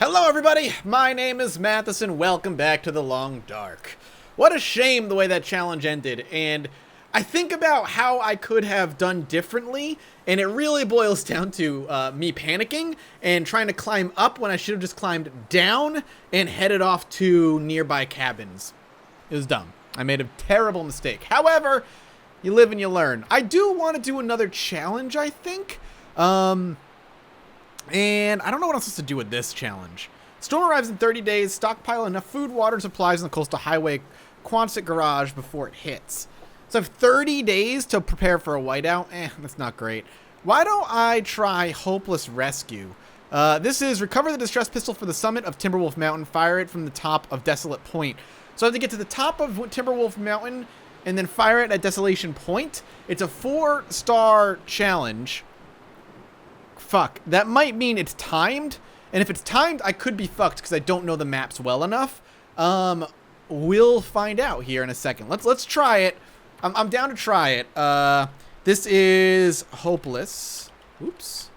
Hello everybody, my name is Matheson, welcome back to The Long Dark. What a shame the way that challenge ended, and I think about how I could have done differently, and it really boils down to me panicking and trying to climb up when I should have just climbed down and headed off to nearby cabins. It was dumb. I made a terrible mistake. However, you live and you learn. I do want to do another challenge, I think. And I don't know what I'm supposed to do with this challenge. Storm arrives in 30 days. Stockpile enough food, water, and supplies in the coastal highway Quonset garage before it hits. So I have 30 days to prepare for a whiteout. That's not great. Why don't I try Hopeless Rescue? This is recover the distress pistol for the summit of Timberwolf Mountain. Fire it from the top of Desolate Point. So I have to get to the top of Timberwolf Mountain and then fire it at Desolation Point. It's a 4-star challenge. Fuck, that might mean it's timed, and if it's timed, I could be fucked because I don't know the maps well enough. We'll find out here in a second. Let's try it. I'm down to try it. This is Hopeless. Oops.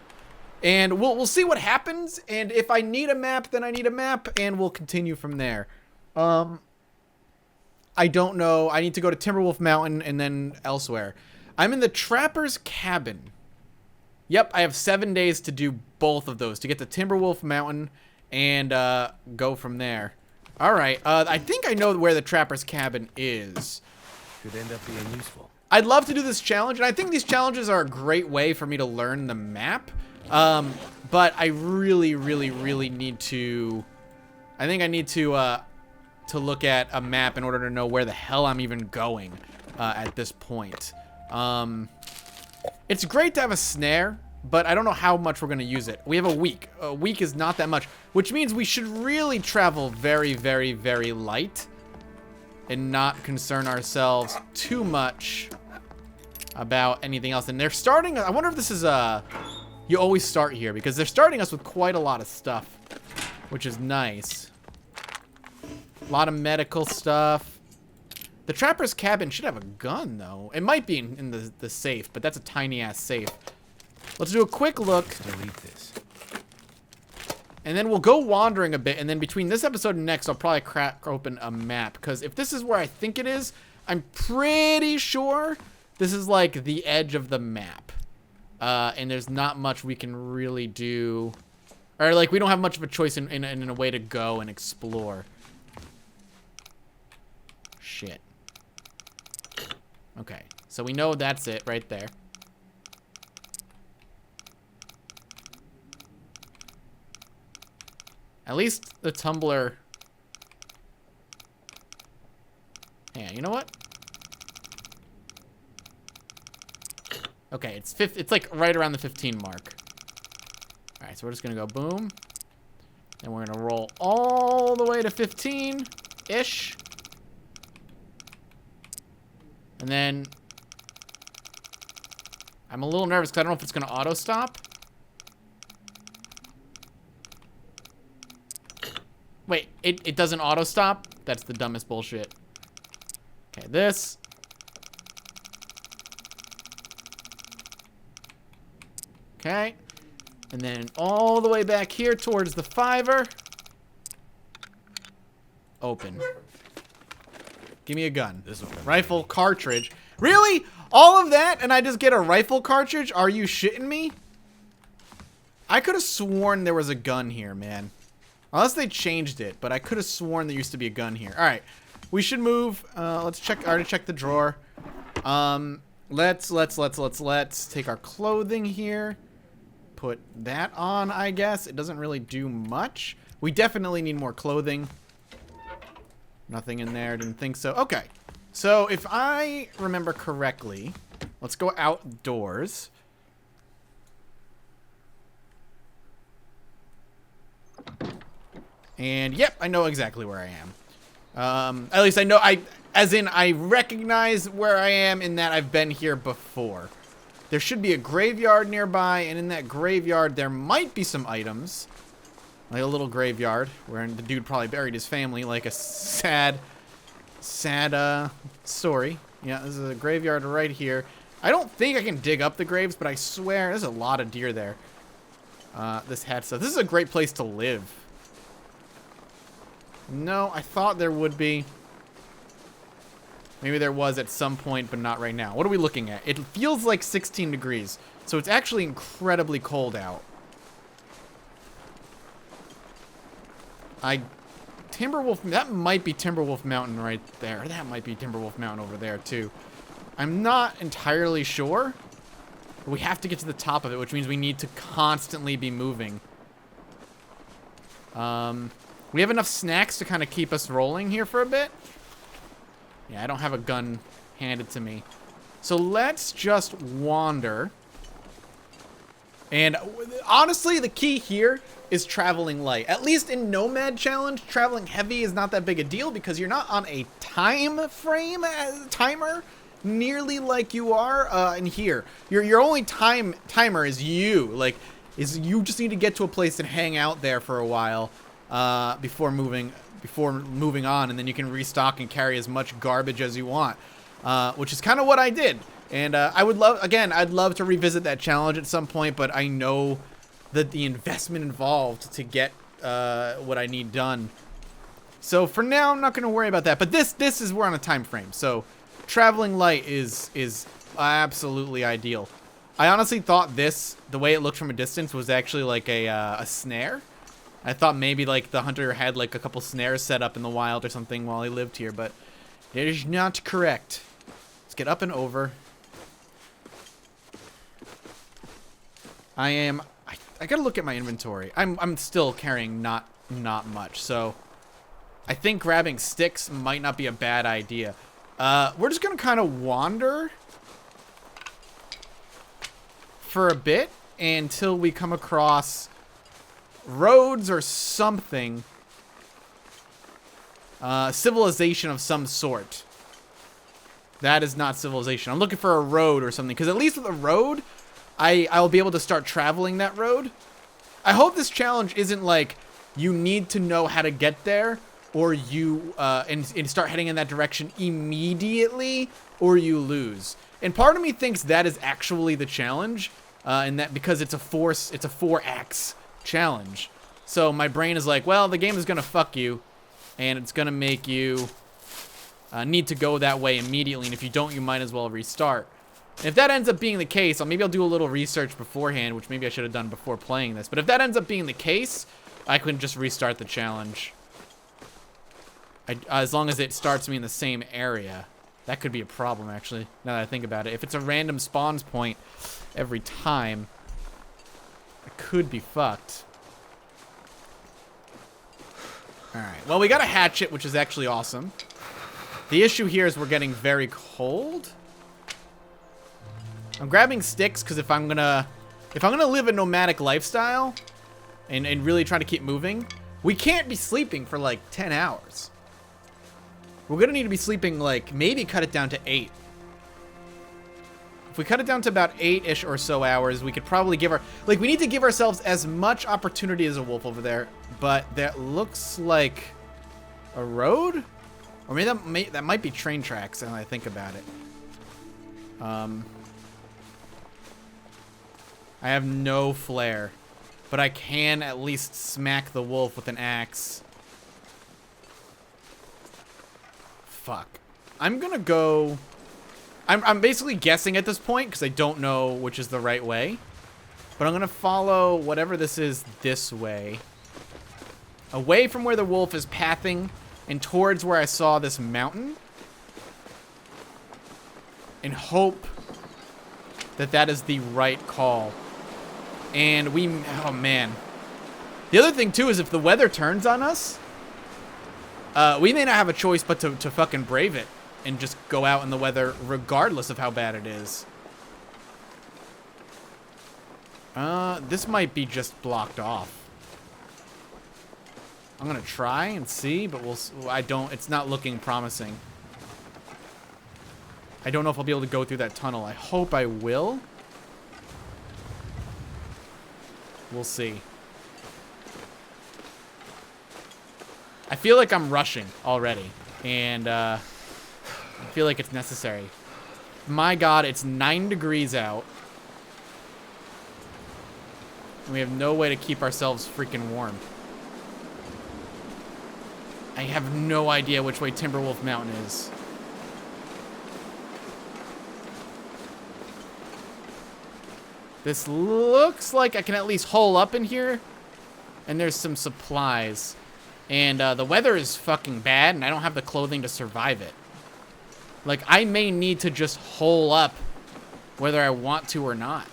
And we'll see what happens, and if I need a map, then I need a map, and we'll continue from there. I don't know. I need to go to Timberwolf Mountain and then elsewhere. I'm in the Trapper's Cabin. Yep, I have 7 days to do both of those, to get to Timberwolf Mountain and go from there. All right, I think I know where the Trapper's Cabin is. Could end up being useful. I'd love to do this challenge, and I think these challenges are a great way for me to learn the map. But I really need to... I think I need to look at a map in order to know where the hell I'm even going at this point. It's great to have a snare, but I don't know how much we're going to use it. We have a week. A week is not that much, which means we should really travel very light and not concern ourselves too much about anything else. And they're starting... I wonder if this is you always start here, because they're starting us with quite a lot of stuff, which is nice. A lot of medical stuff. The Trapper's Cabin should have a gun, though. It might be in the safe, but that's a tiny-ass safe. Let's do a quick look. Delete this. And then we'll go wandering a bit, and then between this episode and next, I'll probably crack open a map. Because if this is where I think it is, I'm pretty sure this is, like, the edge of the map. And there's not much we can really do. Or, like, we don't have much of a choice in a way to go and explore. Shit. Okay, so we know that's it right there. At least the tumbler... Yeah, you know what? Okay, it's like right around the 15 mark. Alright, so we're just gonna go boom. And we're gonna roll all the way to 15-ish. And then I'm a little nervous because I don't know if it's going to auto-stop. Wait, it doesn't auto-stop? That's the dumbest bullshit. Okay, this. Okay. And then all the way back here towards the 5-er. Open. Give me a gun. Rifle cartridge. Really? All of that and I just get a rifle cartridge? Are you shitting me? I could have sworn there was a gun here, man. Unless they changed it, but I could have sworn there used to be a gun here. All right. We should move. Let's check. I already checked the drawer. Let's take our clothing here. Put that on, I guess. It doesn't really do much. We definitely need more clothing. Nothing in there, didn't think so. Okay, so if I remember correctly, let's go outdoors. And yep, I know exactly where I am. At least I know, as in I recognize where I am in that I've been here before. There should be a graveyard nearby, and in that graveyard there might be some items. Like a little graveyard where the dude probably buried his family, like a sad story. Yeah, this is a graveyard right here. I don't think I can dig up the graves, but I swear there's a lot of deer there. This hat stuff. This is a great place to live. No, I thought there would be. Maybe there was at some point, but not right now. What are we looking at? It feels like 16 degrees. So it's actually incredibly cold out. Timberwolf, that might be Timberwolf Mountain right there. That might be Timberwolf Mountain over there too. I'm not entirely sure. But we have to get to the top of it, which means we need to constantly be moving. We have enough snacks to kind of keep us rolling here for a bit. Yeah, I don't have a gun handed to me. So let's just wander. And honestly, the key here is traveling light. At least in Nomad Challenge, traveling heavy is not that big a deal because you're not on a timer nearly like you are in here. Your only timer is you. Like, you just need to get to a place and hang out there for a while before moving on, and then you can restock and carry as much garbage as you want, which is kind of what I did. And I'd love to revisit that challenge at some point, but I know that the investment involved to get what I need done. So for now, I'm not going to worry about that. But this is we're on a time frame, so traveling light is absolutely ideal. I honestly thought the way it looked from a distance, was actually like a snare. I thought maybe like the hunter had like a couple snares set up in the wild or something while he lived here, but it is not correct. Let's get up and over. I gotta look at my inventory. I'm still carrying not much, so I think grabbing sticks might not be a bad idea. We're just gonna kind of wander for a bit until we come across roads or something. Civilization of some sort. That is not civilization. I'm looking for a road or something, because at least with a road, I'll be able to start traveling that road. I hope this challenge isn't like you need to know how to get there, or you and start heading in that direction immediately, or you lose. And part of me thinks that is actually the challenge, and that because it's a 4X challenge. So my brain is like, well, the game is gonna fuck you, and it's gonna make you need to go that way immediately, and if you don't, you might as well restart. And if that ends up being the case, maybe I'll do a little research beforehand, which maybe I should have done before playing this. But if that ends up being the case, I can just restart the challenge. As long as it starts me in the same area. That could be a problem, actually, now that I think about it. If it's a random spawns point every time, I could be fucked. Alright, well, we got a hatchet, which is actually awesome. The issue here is we're getting very cold. I'm grabbing sticks because if I'm gonna live a nomadic lifestyle and really try to keep moving, we can't be sleeping for like 10 hours. We're gonna need to be sleeping like maybe cut it down to 8. If we cut it down to about 8-ish or so hours, we could probably we need to give ourselves as much opportunity as a wolf over there. But that looks like a road, or maybe that might be train tracks. Now that I think about it. I have no flare, but I can at least smack the wolf with an axe. Fuck. I'm gonna go... I'm basically guessing at this point, because I don't know which is the right way. But I'm gonna follow whatever this is this way. Away from where the wolf is pathing, and towards where I saw this mountain. And hope that that is the right call. And oh man. The other thing too is if the weather turns on us, we may not have a choice but to fucking brave it and just go out in the weather regardless of how bad it is. This might be just blocked off. I'm gonna try and see, but it's not looking promising. I don't know if I'll be able to go through that tunnel. I hope I will. We'll see. I feel like I'm rushing already, and I feel like it's necessary. My God, it's 9 degrees out. And we have no way to keep ourselves freaking warm. I have no idea which way Timberwolf Mountain is. This looks like I can at least hole up in here. And there's some supplies. And the weather is fucking bad, and I don't have the clothing to survive it. Like, I may need to just hole up whether I want to or not.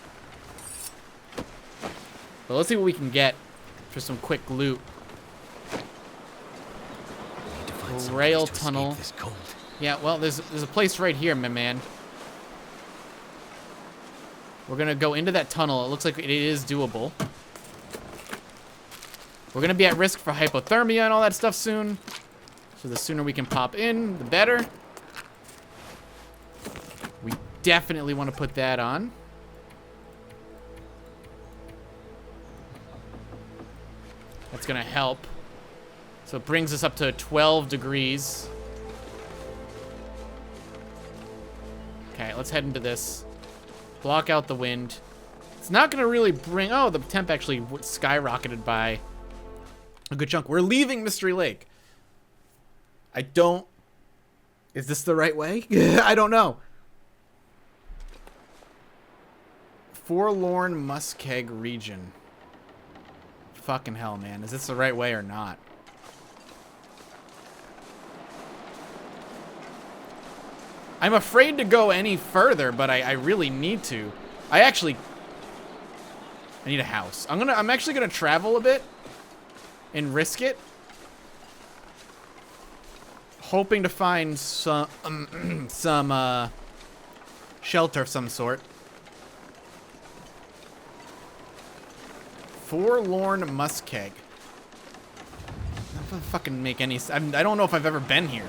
But let's see what we can get for some quick loot. Rail tunnel. Yeah, well, there's a place right here, my man. We're gonna go into that tunnel. It looks like it is doable. We're gonna be at risk for hypothermia and all that stuff soon. So the sooner we can pop in, the better. We definitely want to put that on. That's gonna help. So it brings us up to 12 degrees. Okay, let's head into this. Block out the wind. It's not gonna really bring... Oh, the temp actually skyrocketed by a good chunk. We're leaving Mystery Lake. I don't... Is this the right way? I don't know. Forlorn Muskeg region. Fucking hell, man. Is this the right way or not? I'm afraid to go any further, but I really need to. I need a house. I'm actually gonna travel a bit and risk it, hoping to find some shelter of some sort. Forlorn Muskeg. That doesn't fucking make any sense. I don't know if I've ever been here.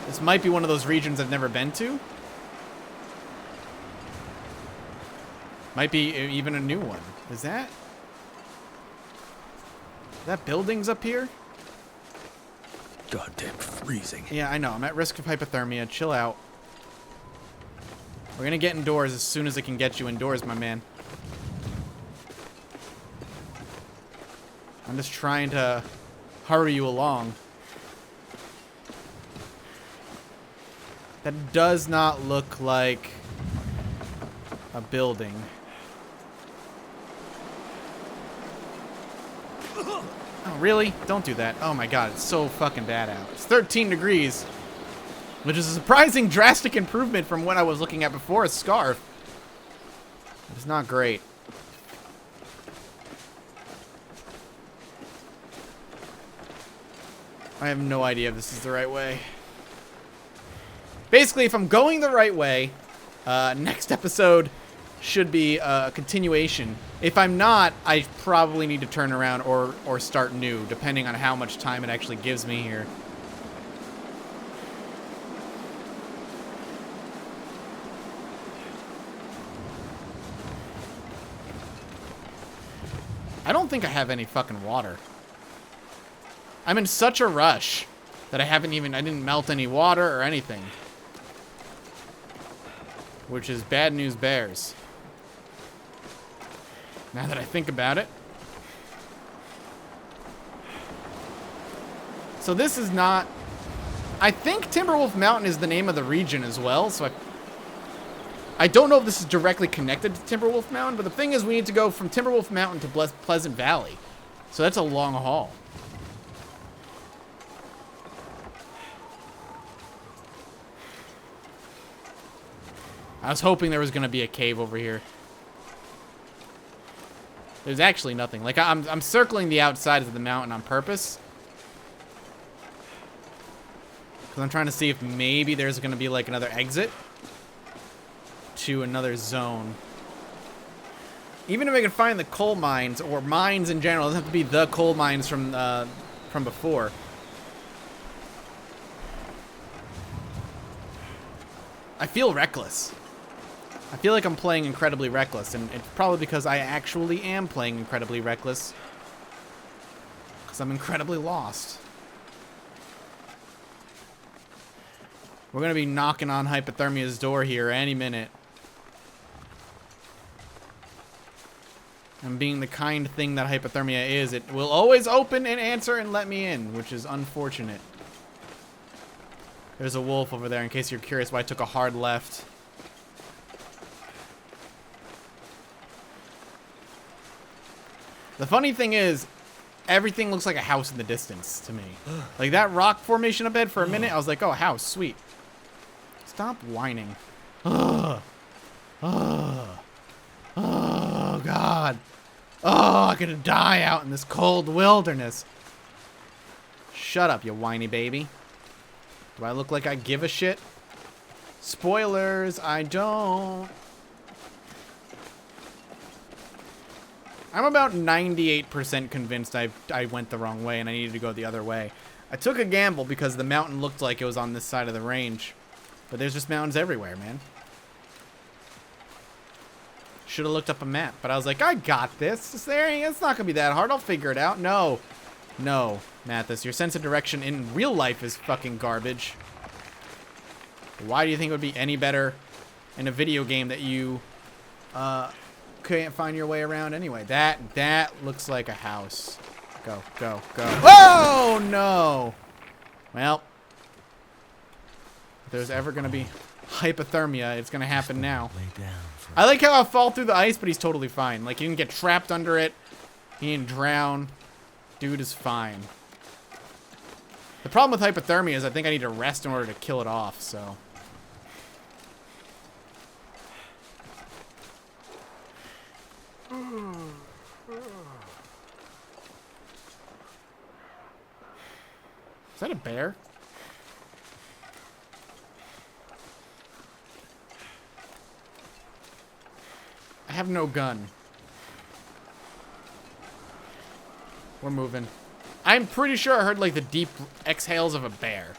This might be one of those regions I've never been to. Might be even a new one. Is that buildings up here? Goddamn freezing. Yeah, I know. I'm at risk of hypothermia. Chill out. We're gonna get indoors as soon as it can get you indoors, my man. I'm just trying to hurry you along. That does not look like a building. Oh, really? Don't do that. Oh my god, it's so fucking bad out. It's 13 degrees, which is a surprising drastic improvement from what I was looking at before, a scarf. It's not great. I have no idea if this is the right way. Basically, if I'm going the right way, next episode should be a continuation. If I'm not, I probably need to turn around or start new, depending on how much time it actually gives me here. I don't think I have any fucking water. I'm in such a rush that I didn't melt any water or anything. Which is bad news bears. Now that I think about it. So this is not... I think Timberwolf Mountain is the name of the region as well, so I don't know if this is directly connected to Timberwolf Mountain, but the thing is we need to go from Timberwolf Mountain to Pleasant Valley. So that's a long haul. I was hoping there was going to be a cave over here. There's actually nothing. Like, I'm circling the outsides of the mountain on purpose. Because I'm trying to see if maybe there's going to be, like, another exit to another zone. Even if I can find the coal mines, or mines in general, it doesn't have to be the coal mines from before. I feel reckless. I feel like I'm playing incredibly reckless, and it's probably because I actually am playing incredibly reckless. Because I'm incredibly lost. We're going to be knocking on hypothermia's door here any minute. And being the kind thing that hypothermia is, it will always open and answer and let me in, which is unfortunate. There's a wolf over there in case you're curious why I took a hard left. The funny thing is, everything looks like a house in the distance to me. Like that rock formation up ahead for a minute, I was like, oh, a house, sweet. Stop whining. Ugh. Ugh. Oh, God. Oh, I'm gonna die out in this cold wilderness. Shut up, you whiny baby. Do I look like I give a shit? Spoilers, I don't. I'm about 98% convinced I went the wrong way and I needed to go the other way. I took a gamble because the mountain looked like it was on this side of the range. But there's just mountains everywhere, man. Should have looked up a map, but I was like, I got this. It's not gonna be that hard. I'll figure it out. No. No, Mathis, your sense of direction in real life is fucking garbage. Why do you think it would be any better in a video game that you can't find your way around anyway? That looks like a house. Go, go, go. Oh, no. Well, if there's ever gonna be hypothermia, it's gonna happen now. I like how I'll fall through the ice, but he's totally fine. Like, he didn't get trapped under it. He didn't drown. Dude is fine. The problem with hypothermia is I think I need to rest in order to kill it off, so. Is that a bear? I have no gun. We're moving. I'm pretty sure I heard like the deep exhales of a bear.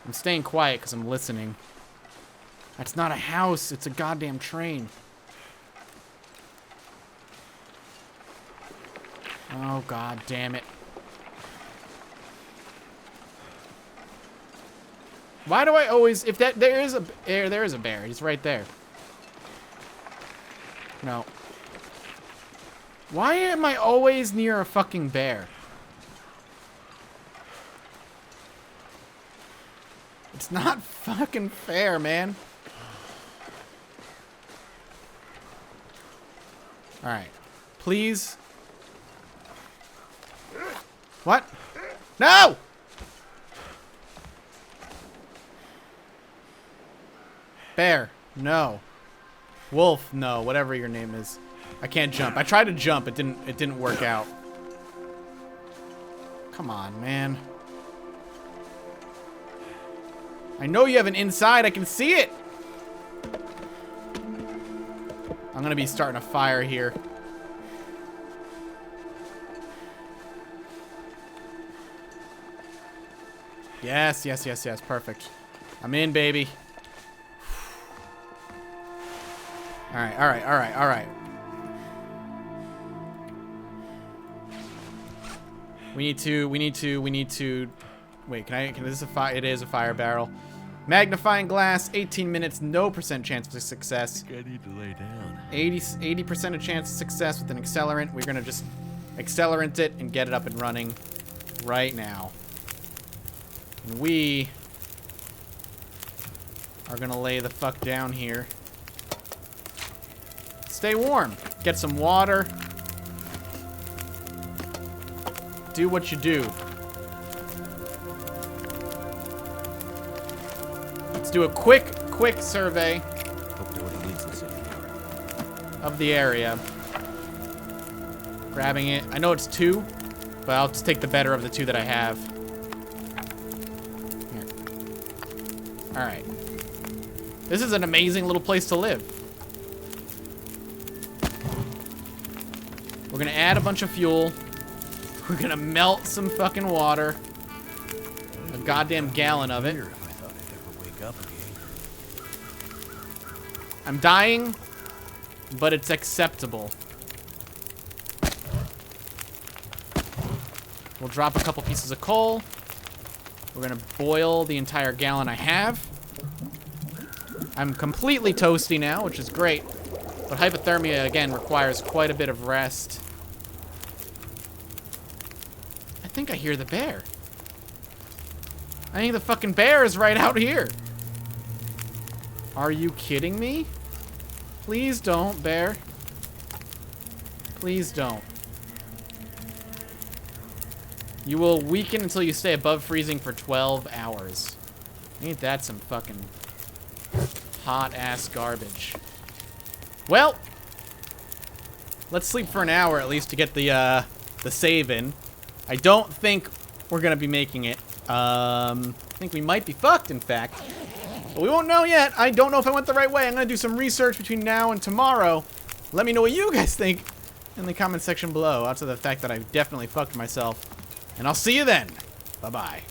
I'm staying quiet because I'm listening. That's not a house. It's a goddamn train. Oh, god damn it. Why do I always... If that... There is a bear. He's right there. No. Why am I always near a fucking bear? It's not fucking fair, man. Alright. Please. What? No! Bear, no. Wolf, no. Whatever your name is. I can't jump. I tried to jump. It didn't work out. Come on, man. I know you have an inside. I can see it. I'm gonna be starting a fire here. Yes, yes, yes, yes. Perfect. I'm in, baby. Alright, alright, alright, alright. We need to... Wait, can this is a fire? It is a fire barrel. Magnifying glass, 18 minutes, no % chance of success. I think I need to lay down. 80% of chance of success with an accelerant. We're gonna just accelerant it and get it up and running right now. And we are gonna lay the fuck down here. Stay warm. Get some water. Do what you do. Let's do a quick survey of the area. Grabbing it. I know it's 2, but I'll just take the better of the 2 that I have. Here. Alright. This is an amazing little place to live. We're gonna add a bunch of fuel. We're gonna melt some fucking water. A goddamn gallon of it. I'm dying, but it's acceptable. We'll drop a couple pieces of coal. We're gonna boil the entire gallon I have. I'm completely toasty now, which is great. But hypothermia, again, requires quite a bit of rest. I think I hear the bear. I think the fucking bear is right out here. Are you kidding me? Please don't, bear. Please don't. You will weaken until you stay above freezing for 12 hours. Ain't that some fucking hot-ass garbage. Well, let's sleep for an hour at least to get the save in. I don't think we're gonna be making it. I think we might be fucked, in fact. But we won't know yet. I don't know if I went the right way. I'm gonna do some research between now and tomorrow. Let me know what you guys think in the comment section below, outside of the fact that I definitely fucked myself. And I'll see you then. Bye-bye.